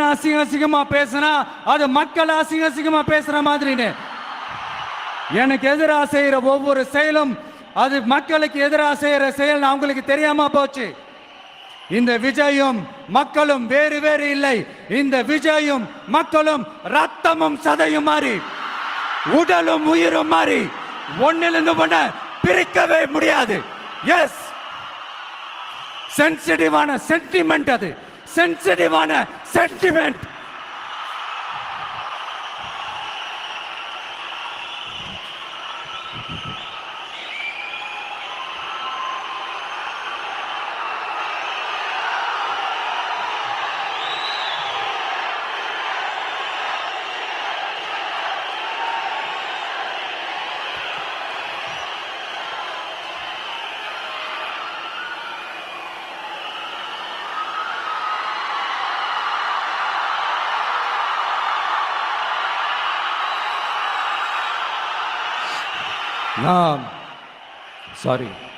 அசிங்கமா பேசினா அது மக்கள் அசிங்கமா பேசுற மாதிரின்னு எனக்கு எதிராக செய்யற ஒவ்வொரு செயலும் அது மக்களுக்கு எதிராக செய்யற செயல் அவங்களுக்கு தெரியாம போச்சு. இந்த விஜயும் மக்களும் வேறு வேறு இல்லை. இந்த விஜயும் மக்களும் ரத்தமும் சதையும் மாறி உடலும் உயிரும் மாறி ஒன்னிலிருந்து ஒண்ண பிரிக்கவே முடியாது. எஸ், சென்சிட்டிவான சென்டிமெண்ட், அது சென்சிட்டிவான சென்டிமெண்ட். Sorry.